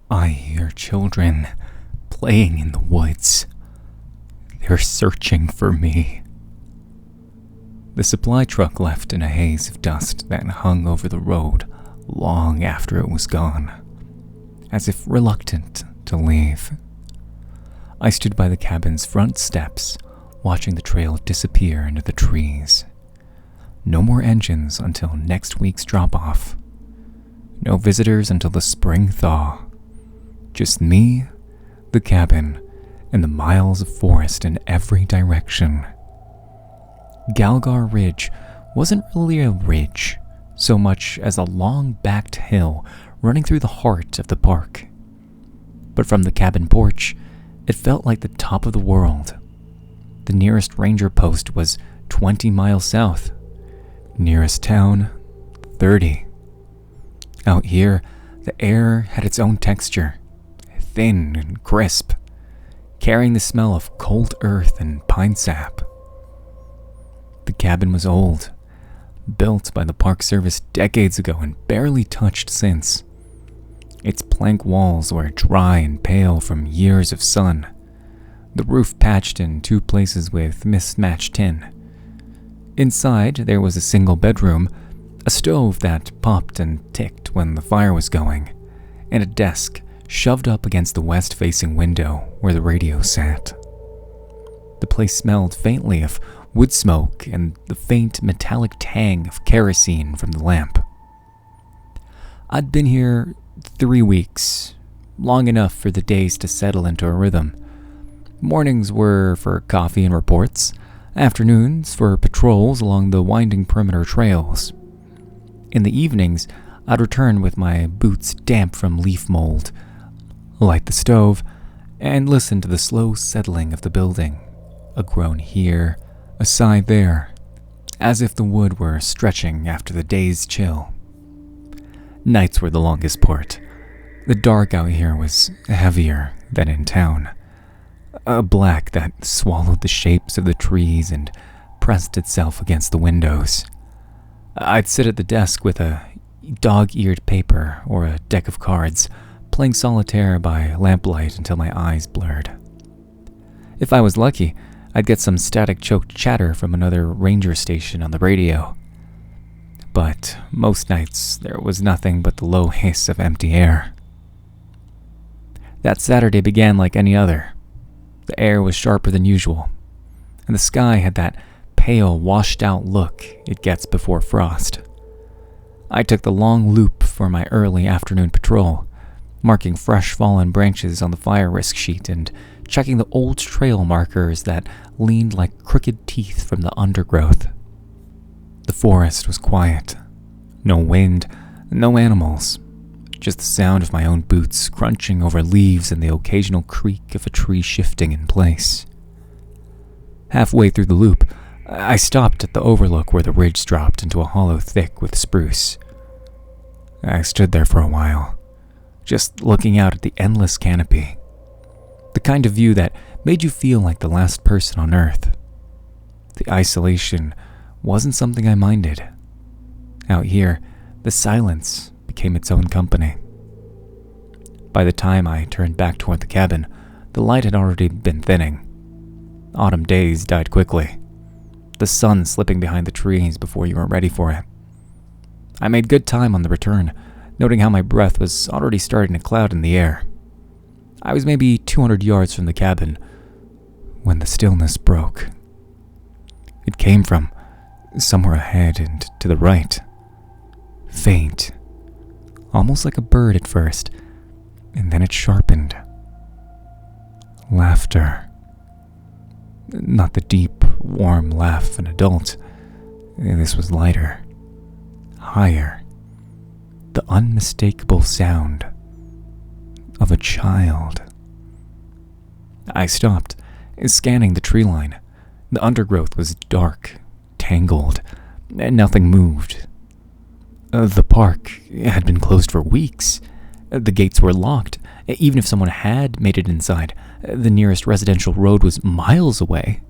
I hear children playing in the woods. They're searching for me. The supply truck left in a haze of dust that hung over the road long after it was gone, as if reluctant to leave. I stood by the cabin's front steps, watching the trail disappear into the trees. No more engines until next week's drop-off. No visitors until the spring thaw. Just me, the cabin, and the miles of forest in every direction. Galgar Ridge wasn't really a ridge, so much as a long-backed hill running through the heart of the park. But from the cabin porch, it felt like the top of the world. The nearest ranger post was 20 miles south. Nearest town, 30. Out here, the air had its own texture, thin and crisp, carrying the smell of cold earth and pine sap. The cabin was old, built by the Park Service decades ago and barely touched since. Its plank walls were dry and pale from years of sun, the roof patched in 2 places with mismatched tin. Inside, there was a single bedroom, a stove that popped and ticked when the fire was going, and a desk shoved up against the west-facing window where the radio sat. The place smelled faintly of wood smoke and the faint metallic tang of kerosene from the lamp. I'd been here 3 weeks, long enough for the days to settle into a rhythm. Mornings were for coffee and reports, afternoons for patrols along the winding perimeter trails. In the evenings, I'd return with my boots damp from leaf mold, light the stove, and listen to the slow settling of the building, a groan here, a sigh there, as if the wood were stretching after the day's chill. Nights were the longest part. The dark out here was heavier than in town, a black that swallowed the shapes of the trees and pressed itself against the windows. I'd sit at the desk with a dog-eared paper or a deck of cards, playing solitaire by lamplight until my eyes blurred. If I was lucky, I'd get some static-choked chatter from another ranger station on the radio. But most nights, there was nothing but the low hiss of empty air. That Saturday began like any other. The air was sharper than usual, and the sky had that pale, washed-out look it gets before frost. I took the long loop for my early afternoon patrol, marking fresh fallen branches on the fire risk sheet and checking the old trail markers that leaned like crooked teeth from the undergrowth. The forest was quiet. No wind, no animals, just the sound of my own boots crunching over leaves and the occasional creak of a tree shifting in place. Halfway through the loop, I stopped at the overlook where the ridge dropped into a hollow thick with spruce. I stood there for a while, just looking out at the endless canopy, the kind of view that made you feel like the last person on Earth. The isolation wasn't something I minded. Out here, the silence became its own company. By the time I turned back toward the cabin, the light had already been thinning. Autumn days died quickly, the sun slipping behind the trees before you were ready for it. I made good time on the return, noting how my breath was already starting to cloud in the air. I was maybe 200 yards from the cabin when the stillness broke. It came from somewhere ahead and to the right. Faint, almost like a bird at first, and then it sharpened. Laughter. Not the deep, warm laugh of an adult. This was lighter, higher. The unmistakable sound of a child. I stopped, scanning the tree line. The undergrowth was dark, tangled, and nothing moved. The park had been closed for weeks. The gates were locked. Even if someone had made it inside, the nearest residential road was miles away.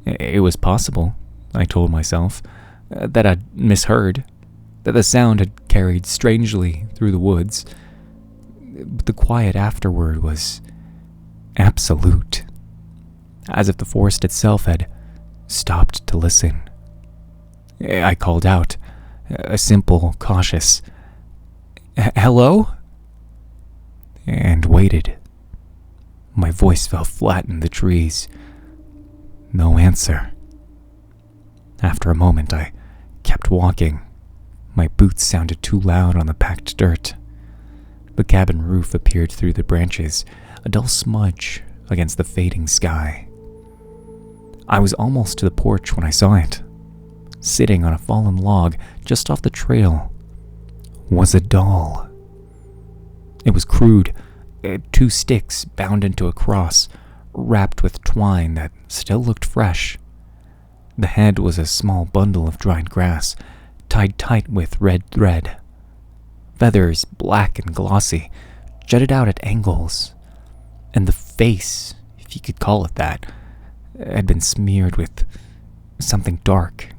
It was possible, I told myself, that I'd misheard, that the sound had carried strangely through the woods. But the quiet afterward was absolute, as if the forest itself had stopped to listen. I called out, a simple, cautious, "Hello?" and waited. My voice fell flat in the trees. No answer. After a moment, I kept walking. My boots sounded too loud on the packed dirt. The cabin roof appeared through the branches, a dull smudge against the fading sky. I was almost to the porch when I saw it. Sitting on a fallen log just off the trail was a doll. It was crude, 2 sticks bound into a cross, wrapped with twine that still looked fresh. The head was a small bundle of dried grass, tied tight with red thread. Feathers, black and glossy, jutted out at angles, and the face, if you could call it that, had been smeared with something dark.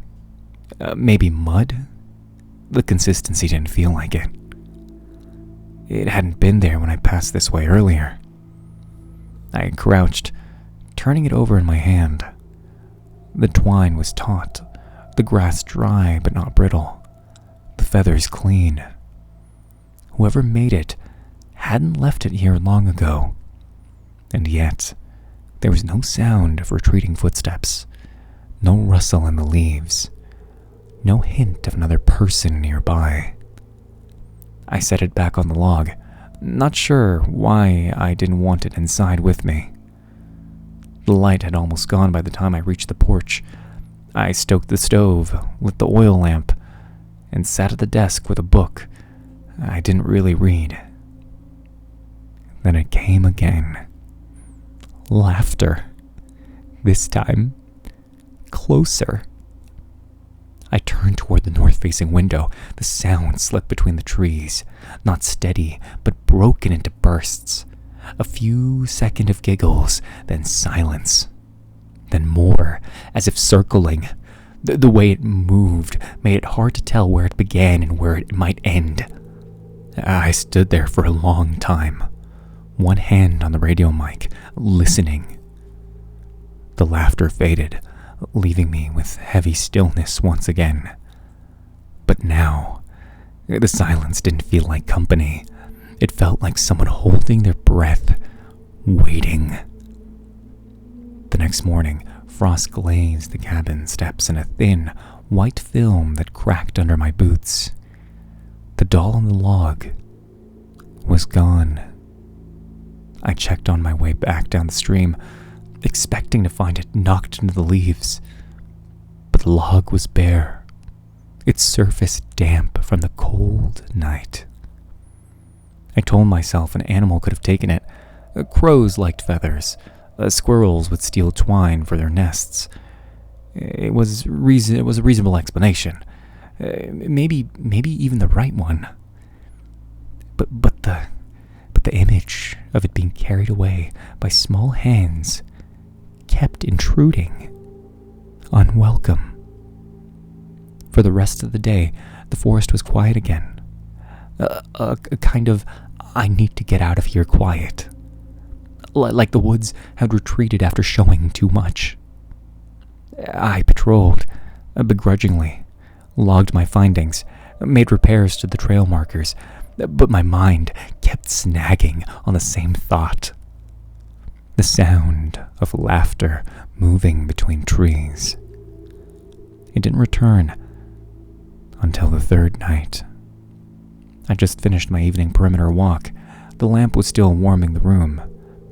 Maybe mud? The consistency didn't feel like it. It hadn't been there when I passed this way earlier. I crouched, turning it over in my hand. The twine was taut, the grass dry but not brittle, the feathers clean. Whoever made it hadn't left it here long ago, and yet there was no sound of retreating footsteps, no rustle in the leaves, no hint of another person nearby. I set it back on the log, not sure why I didn't want it inside with me. The light had almost gone by the time I reached the porch. I stoked the stove, lit the oil lamp, and sat at the desk with a book I didn't really read. Then it came again. Laughter. This time, closer. I turned toward the north-facing window. The sound slipped between the trees, not steady, but broken into bursts. A few seconds of giggles, then silence. Then more, as if circling. The way it moved made it hard to tell where it began and where it might end. I stood there for a long time, one hand on the radio mic, listening. The laughter faded, leaving me with heavy stillness once again. But now, the silence didn't feel like company. It felt like someone holding their breath, waiting. The next morning, frost glazed the cabin steps in a thin, white film that cracked under my boots. The doll on the log was gone. I checked on my way back down the stream, expecting to find it knocked into the leaves. But the log was bare, its surface damp from the cold night. I told myself an animal could have taken it. Crows liked feathers. Squirrels would steal twine for their nests. It was a reasonable explanation. Maybe even the right one. But the image of it being carried away by small hands kept intruding, unwelcome. For the rest of the day, the forest was quiet again. A kind of I need to get out of here quiet. Like the woods had retreated after showing too much. I patrolled, begrudgingly, logged my findings, made repairs to the trail markers, but my mind kept snagging on the same thought. The sound of laughter moving between trees. It didn't return until the third night. I just finished my evening perimeter walk. The lamp was still warming the room.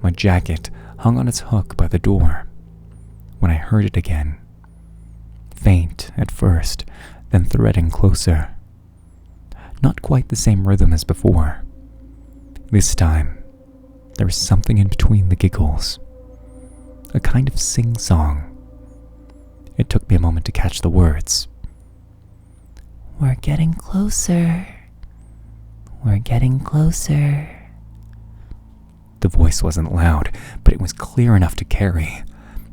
My jacket hung on its hook by the door when I heard it again. Faint at first, then threading closer. Not quite the same rhythm as before. This time, there was something in between the giggles. A kind of sing-song. It took me a moment to catch the words. "We're getting closer. We're getting closer." The voice wasn't loud, but it was clear enough to carry.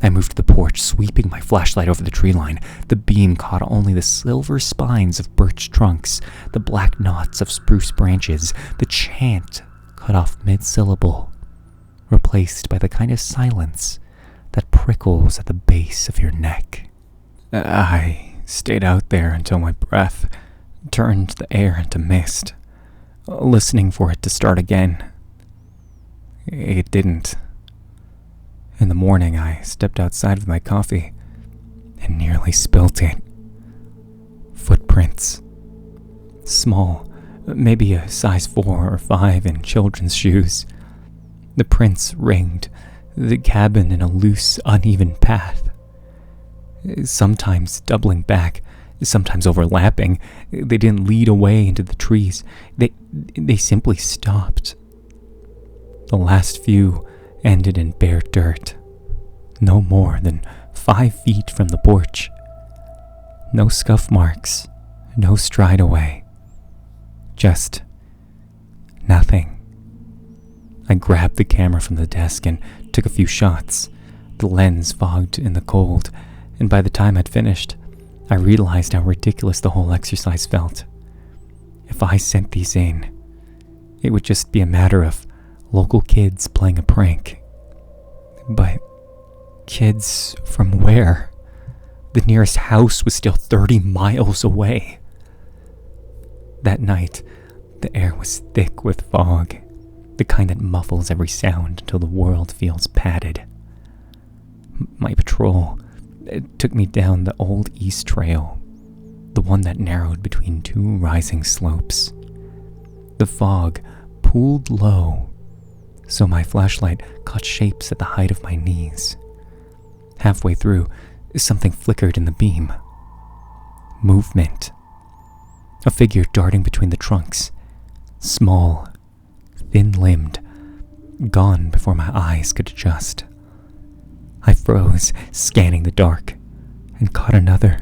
I moved to the porch, sweeping my flashlight over the tree line. The beam caught only the silver spines of birch trunks, the black knots of spruce branches. The chant cut off mid-syllable, replaced by the kind of silence that prickles at the base of your neck. I stayed out there until my breath turned the air into mist, listening for it to start again. It didn't. In the morning, I stepped outside with my coffee and nearly spilt it. Footprints. Small, maybe a size 4 or 5 in children's shoes. The prints ringed the cabin in a loose, uneven path. Sometimes doubling back, sometimes overlapping. They didn't lead away into the trees. They simply stopped. The last few ended in bare dirt, no more than 5 feet from the porch. No scuff marks, no stride away. Just nothing. I grabbed the camera from the desk and took a few shots, the lens fogged in the cold, and by the time I'd finished, I realized how ridiculous the whole exercise felt. If I sent these in, it would just be a matter of local kids playing a prank. But kids from where? The nearest house was still 30 miles away. That night, the air was thick with fog, the kind that muffles every sound until the world feels padded. My patrol took me down the old East Trail, the one that narrowed between 2 rising slopes. The fog pooled low, so my flashlight caught shapes at the height of my knees. Halfway through, something flickered in the beam. Movement. A figure darting between the trunks. Small, thin-limbed, gone before my eyes could adjust. I froze, scanning the dark, and caught another.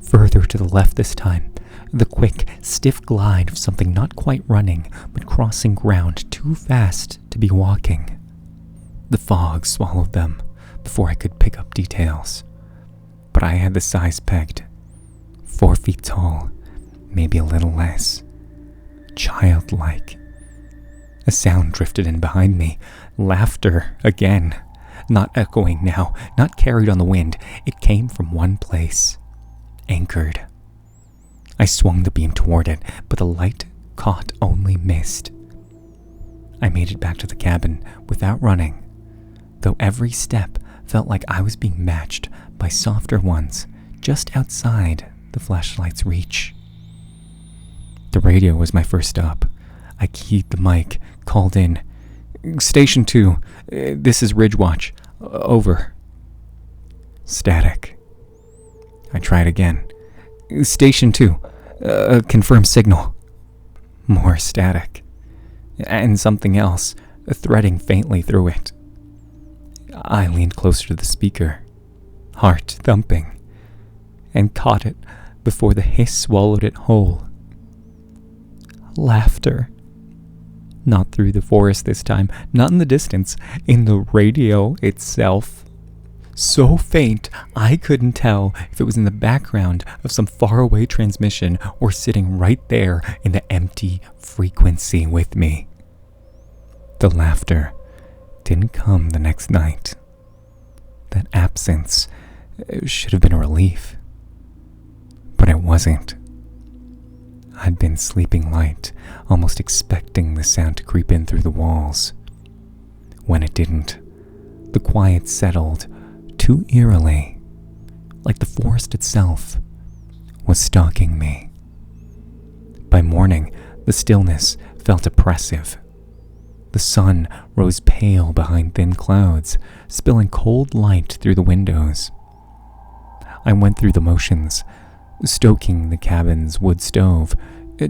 Further to the left this time, the quick, stiff glide of something not quite running, but crossing ground too fast to be walking. The fog swallowed them before I could pick up details. But I had the size pegged. 4 feet tall, maybe a little less. Childlike. A sound drifted in behind me. Laughter again. Not echoing now, not carried on the wind. It came from one place. Anchored. I swung the beam toward it, but the light caught only mist. I made it back to the cabin without running, though every step felt like I was being matched by softer ones just outside the flashlight's reach. The radio was my first stop. I keyed the mic, called in. Station 2, this is Ridge Watch. Over. Static. I tried again. Station 2, confirm signal. More static. And something else, threading faintly through it. I leaned closer to the speaker, heart thumping, and caught it before the hiss swallowed it whole. Laughter. Not through the forest this time, not in the distance, in the radio itself. So faint, I couldn't tell if it was in the background of some faraway transmission or sitting right there in the empty frequency with me. The laughter didn't come the next night. That absence should have been a relief. But it wasn't. I'd been sleeping light, almost expecting the sound to creep in through the walls. When it didn't, the quiet settled too eerily, like the forest itself was stalking me. By morning, the stillness felt oppressive. The sun rose pale behind thin clouds, spilling cold light through the windows. I went through the motions, stoking the cabin's wood stove,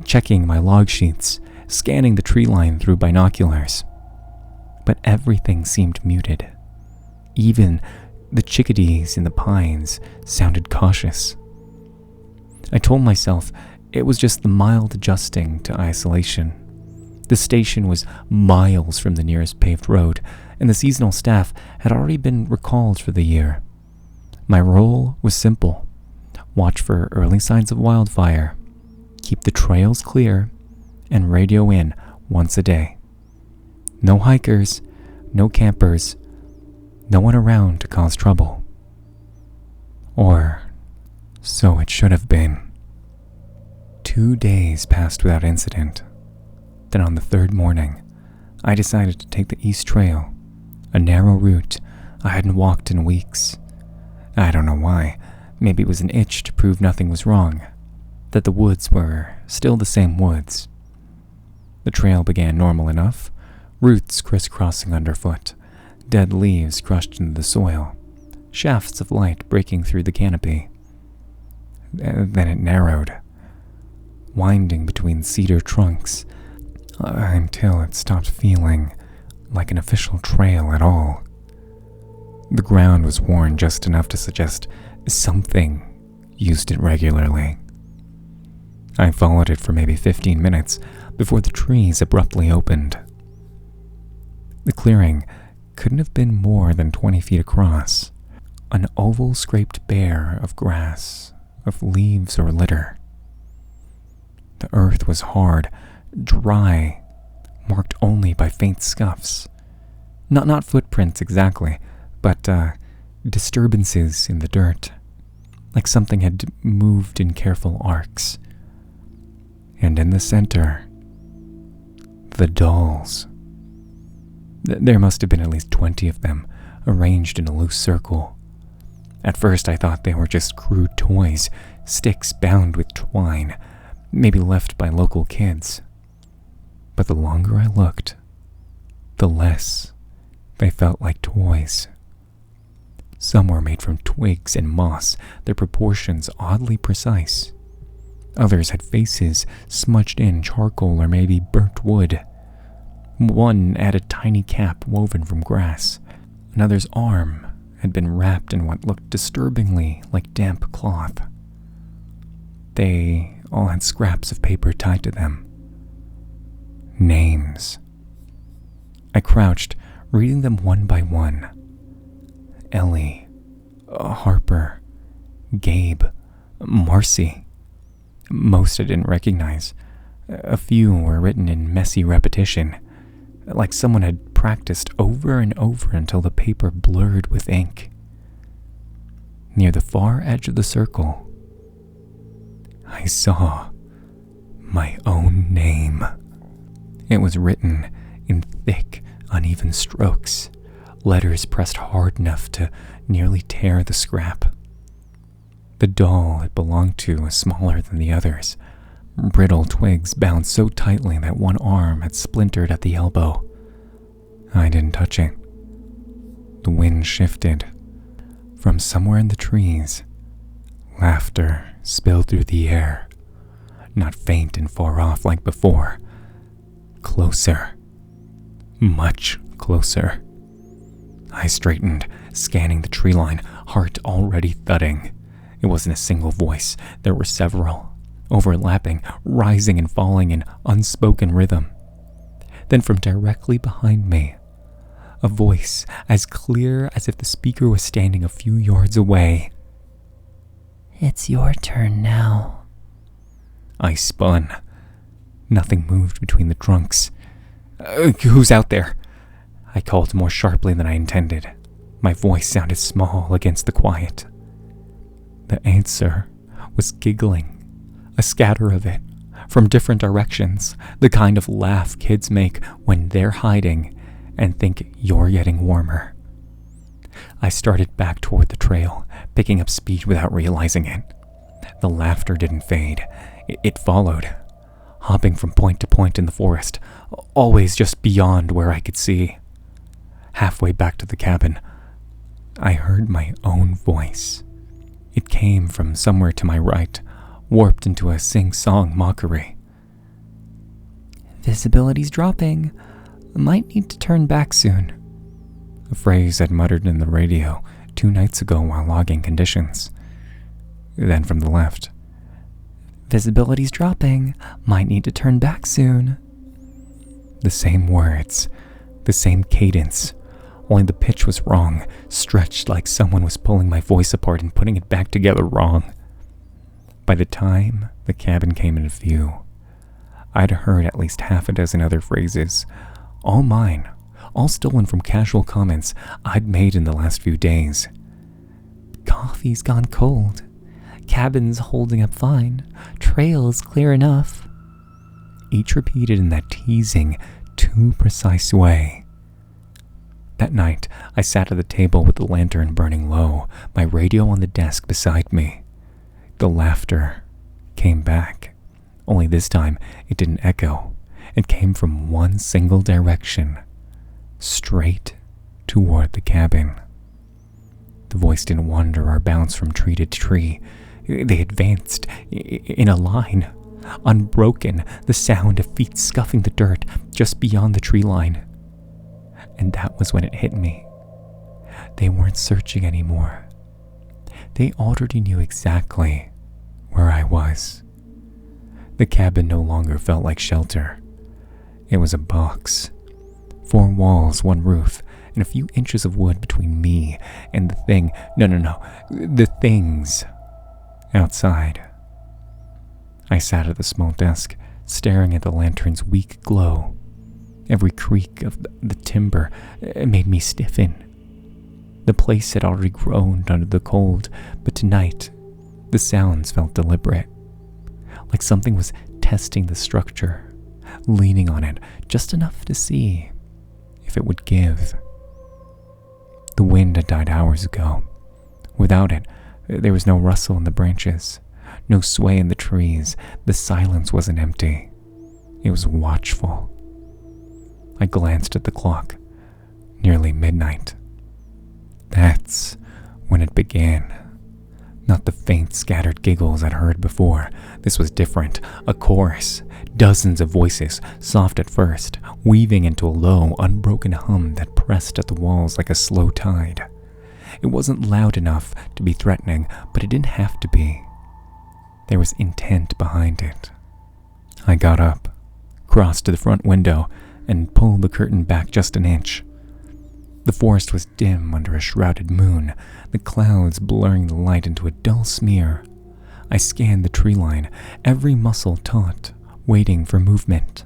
checking my log sheets, scanning the tree line through binoculars. But everything seemed muted. Even the chickadees in the pines sounded cautious. I told myself it was just the mild adjusting to isolation. The station was miles from the nearest paved road, and the seasonal staff had already been recalled for the year. My role was simple. Watch for early signs of wildfire, keep the trails clear, and radio in once a day. No hikers, no campers, no one around to cause trouble. Or so it should have been. 2 days passed without incident. Then on the third morning, I decided to take the East Trail, a narrow route I hadn't walked in weeks. I don't know why. Maybe it was an itch to prove nothing was wrong, that the woods were still the same woods. The trail began normal enough, roots crisscrossing underfoot, dead leaves crushed into the soil, shafts of light breaking through the canopy. Then it narrowed, winding between cedar trunks, until it stopped feeling like an official trail at all. The ground was worn just enough to suggest something used it regularly. I followed it for maybe 15 minutes before the trees abruptly opened. The clearing couldn't have been more than 20 feet across, an oval scraped bare of grass, of leaves or litter. The earth was hard, dry, marked only by faint scuffs. Not footprints exactly, but disturbances in the dirt, like something had moved in careful arcs. And in the center, the dolls. There must have been at least 20 of them, arranged in a loose circle. At first I thought they were just crude toys, sticks bound with twine, maybe left by local kids. But the longer I looked, the less they felt like toys. Some were made from twigs and moss, their proportions oddly precise. Others had faces smudged in charcoal or maybe burnt wood. One had a tiny cap woven from grass. Another's arm had been wrapped in what looked disturbingly like damp cloth. They all had scraps of paper tied to them. Names. I crouched, reading them one by one. Ellie, Harper, Gabe, Marcy. Most I didn't recognize. A few were written in messy repetition, like someone had practiced over and over until the paper blurred with ink. Near the far edge of the circle, I saw my own name. It was written in thick, uneven strokes, letters pressed hard enough to nearly tear the scrap. The doll it belonged to was smaller than the others, brittle twigs bound so tightly that one arm had splintered at the elbow. I didn't touch it. The wind shifted. From somewhere in the trees, laughter spilled through the air, not faint and far off like before. Closer. Much closer. I straightened, scanning the tree line, heart already thudding. It wasn't a single voice. There were several, overlapping, rising and falling in unspoken rhythm. Then from directly behind me, a voice as clear as if the speaker was standing a few yards away. "It's your turn now." I spun. Nothing moved between the trunks. Who's out there?" I called more sharply than I intended. My voice sounded small against the quiet. The answer was giggling, a scatter of it, from different directions, the kind of laugh kids make when they're hiding and think you're getting warmer. I started back toward the trail, picking up speed without realizing it. The laughter didn't fade. It followed, hopping from point to point in the forest, always just beyond where I could see. Halfway back to the cabin, I heard my own voice. It came from somewhere to my right, warped into a sing-song mockery. "Visibility's dropping. Might need to turn back soon." A phrase I'd muttered in the radio 2 nights ago while logging conditions. Then from the left, "Visibility's dropping. Might need to turn back soon." The same words, the same cadence, only the pitch was wrong, stretched like someone was pulling my voice apart and putting it back together wrong. By the time the cabin came into view, I'd heard at least 6 other phrases, all mine, all stolen from casual comments I'd made in the last few days. Coffee's gone cold. Cabin's holding up fine. Trail's clear enough. Each repeated in that teasing, too precise way. That night, I sat at the table with the lantern burning low, my radio on the desk beside me. The laughter came back, only this time it didn't echo. It came from one single direction, straight toward the cabin. The voice didn't wander or bounce from tree to tree. They advanced in a line, unbroken, the sound of feet scuffing the dirt just beyond the tree line. And that was when it hit me. They weren't searching anymore. They already knew exactly where I was. The cabin no longer felt like shelter. It was a box. 4 walls, 1 roof, and a few inches of wood between me and the thing. The things outside. I sat at the small desk, staring at the lantern's weak glow. Every creak of the timber made me stiffen. The place had already groaned under the cold, but tonight, the sounds felt deliberate. Like something was testing the structure, leaning on it just enough to see if it would give. The wind had died hours ago. Without it, there was no rustle in the branches, no sway in the trees. The silence wasn't empty. It was watchful. I glanced at the clock. Nearly midnight. That's when it began. Not the faint, scattered giggles I'd heard before. This was different. A chorus. Dozens of voices, soft at first, weaving into a low, unbroken hum that pressed at the walls like a slow tide. It wasn't loud enough to be threatening, but it didn't have to be. There was intent behind it. I got up, crossed to the front window, and pulled the curtain back just an inch. The forest was dim under a shrouded moon, the clouds blurring the light into a dull smear. I scanned the tree line, every muscle taut, waiting for movement.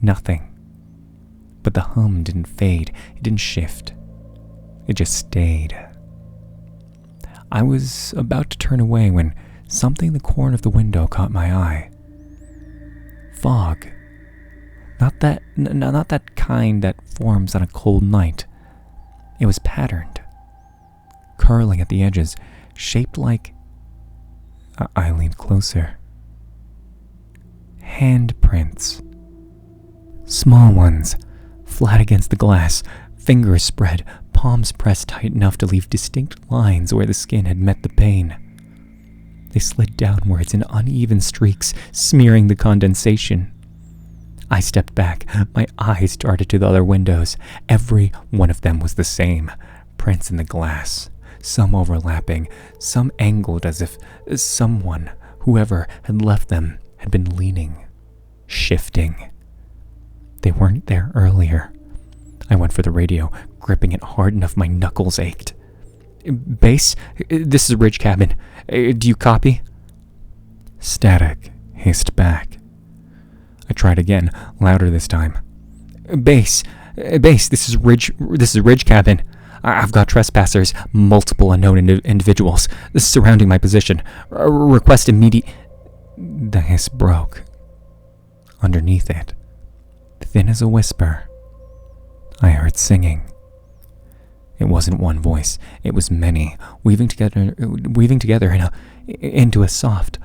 Nothing. But the hum didn't fade, it didn't shift. It just stayed. I was about to turn away when something in the corner of the window caught my eye. Fog. Not that kind that forms on a cold night. It was patterned, curling at the edges, shaped like... I leaned closer. Handprints. Small ones, flat against the glass, fingers spread, palms pressed tight enough to leave distinct lines where the skin had met the pane. They slid downwards in uneven streaks, smearing the condensation. I stepped back, my eyes darted to the other windows. Every one of them was the same. Prints in the glass, some overlapping, some angled as if someone, whoever had left them, had been leaning, shifting. They weren't there earlier. I went for the radio, gripping it hard enough my knuckles ached. Base, this is Ridge Cabin. Do you copy? Static hissed back. I tried again, louder this time. Base, this is Ridge Cabin. I've got trespassers, multiple unknown individuals, surrounding my position. Request immediate... The hiss broke. Underneath it, thin as a whisper, I heard singing. It wasn't one voice, it was many, weaving together into a soft,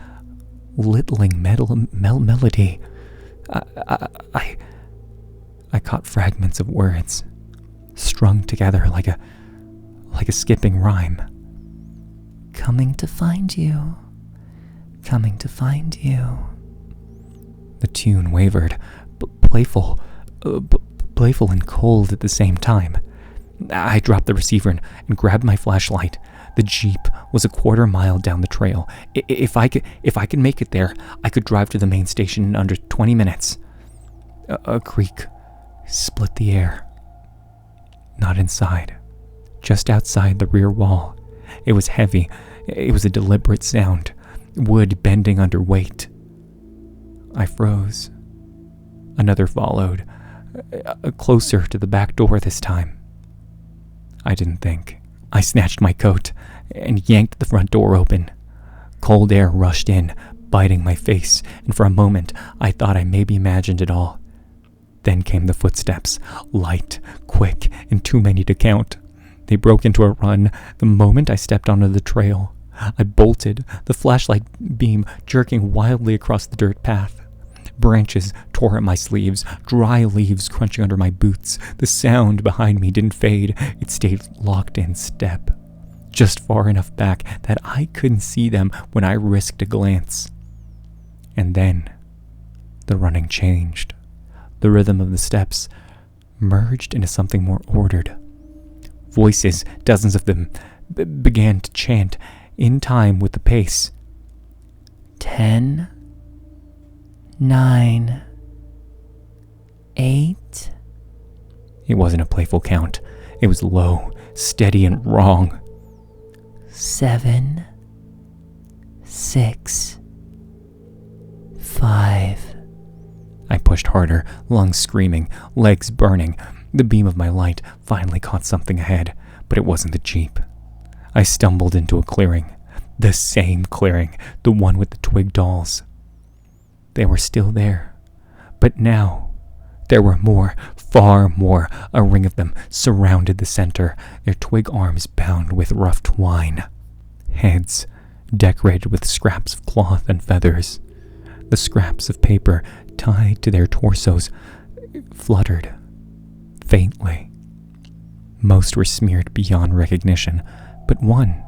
littling melody. I caught fragments of words, strung together like a skipping rhyme. Coming to find you. Coming to find you. The tune wavered, playful and cold at the same time. I dropped the receiver and grabbed my flashlight. The Jeep was a quarter mile down the trail. If I could make it there, I could drive to the main station in under 20 minutes. A creak split the air. Not inside, just outside the rear wall. It was heavy. It was a deliberate sound, wood bending under weight. I froze. Another followed, closer to the back door this time. I didn't think. I snatched my coat and yanked the front door open. Cold air rushed in, biting my face, and for a moment I thought I maybe imagined it all. Then came the footsteps, light, quick, and too many to count. They broke into a run the moment I stepped onto the trail. I bolted, the flashlight beam jerking wildly across the dirt path. Branches tore at my sleeves, dry leaves crunching under my boots. The sound behind me didn't fade, it stayed locked in step, just far enough back that I couldn't see them when I risked a glance. And then, the running changed. The rhythm of the steps merged into something more ordered. Voices, dozens of them, began to chant in time with the pace. 10, 9, 8. It wasn't a playful count. It was low, steady, and wrong. 7, 6, 5. I pushed harder, lungs screaming, legs burning. The beam of my light finally caught something ahead, but it wasn't the jeep. I stumbled into a clearing. The same clearing, the one with the twig dolls. They were still there, but now there were more, far more. A ring of them surrounded the center, their twig arms bound with rough twine. Heads decorated with scraps of cloth and feathers. The scraps of paper tied to their torsos fluttered faintly. Most were smeared beyond recognition, but one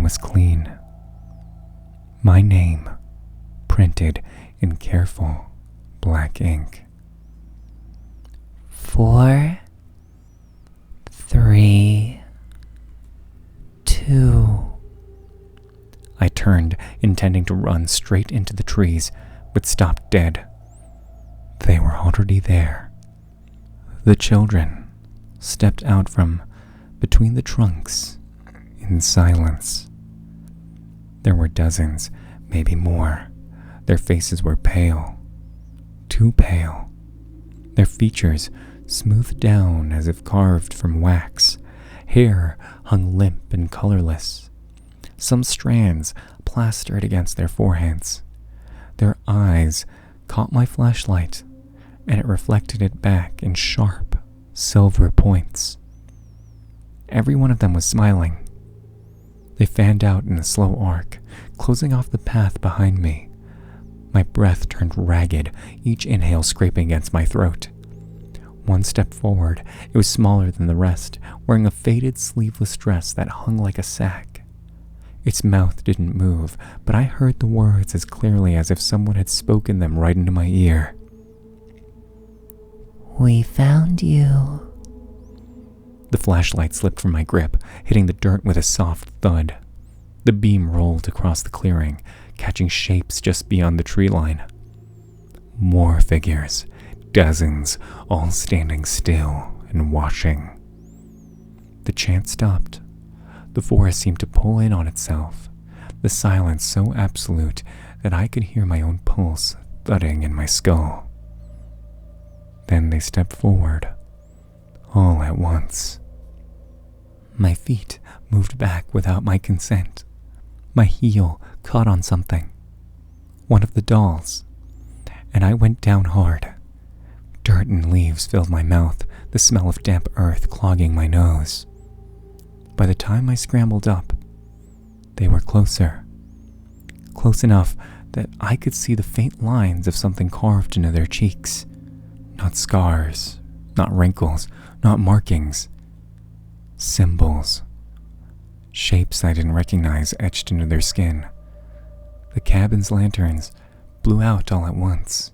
was clean. My name printed in careful black ink. 4, 3, 2. I turned, intending to run straight into the trees, but stopped dead. They were already there. The children stepped out from between the trunks in silence. There were dozens, maybe more. Their faces were pale, too pale. Their features smoothed down as if carved from wax. Hair hung limp and colorless. Some strands plastered against their foreheads. Their eyes caught my flashlight, and it reflected it back in sharp, silver points. Every one of them was smiling. They fanned out in a slow arc, closing off the path behind me. My breath turned ragged, each inhale scraping against my throat. One stepped forward. It was smaller than the rest, wearing a faded sleeveless dress that hung like a sack. Its mouth didn't move, but I heard the words as clearly as if someone had spoken them right into my ear. "We found you." The flashlight slipped from my grip, hitting the dirt with a soft thud. The beam rolled across the clearing, catching shapes just beyond the tree line. More figures, dozens, all standing still and watching. The chant stopped. The forest seemed to pull in on itself, the silence so absolute that I could hear my own pulse thudding in my skull. Then they stepped forward, all at once. My feet moved back without my consent. My heel caught on something, one of the dolls, and I went down hard. Dirt and leaves filled my mouth, the smell of damp earth clogging my nose. By the time I scrambled up, they were closer. Close enough that I could see the faint lines of something carved into their cheeks. Not scars, not wrinkles, not markings. Symbols. Shapes I didn't recognize etched into their skin. The cabin's lanterns blew out all at once,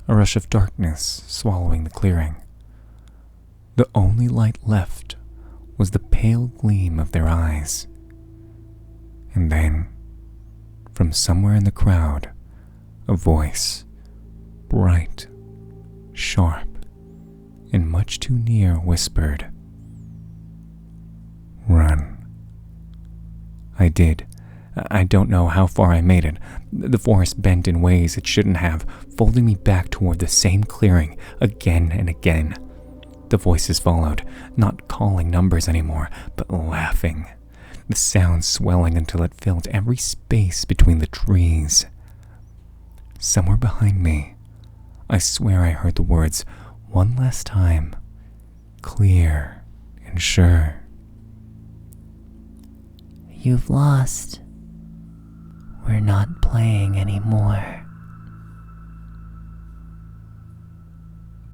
a rush of darkness swallowing the clearing. The only light left was the pale gleam of their eyes. And then, from somewhere in the crowd, a voice, bright, sharp, and much too near, whispered, "Run." I did, I don't know how far I made it. The forest bent in ways it shouldn't have, folding me back toward the same clearing again and again. The voices followed, not calling numbers anymore, but laughing. The sound swelling until it filled every space between the trees. Somewhere behind me, I swear I heard the words one last time, clear and sure. You've lost. We're not playing anymore.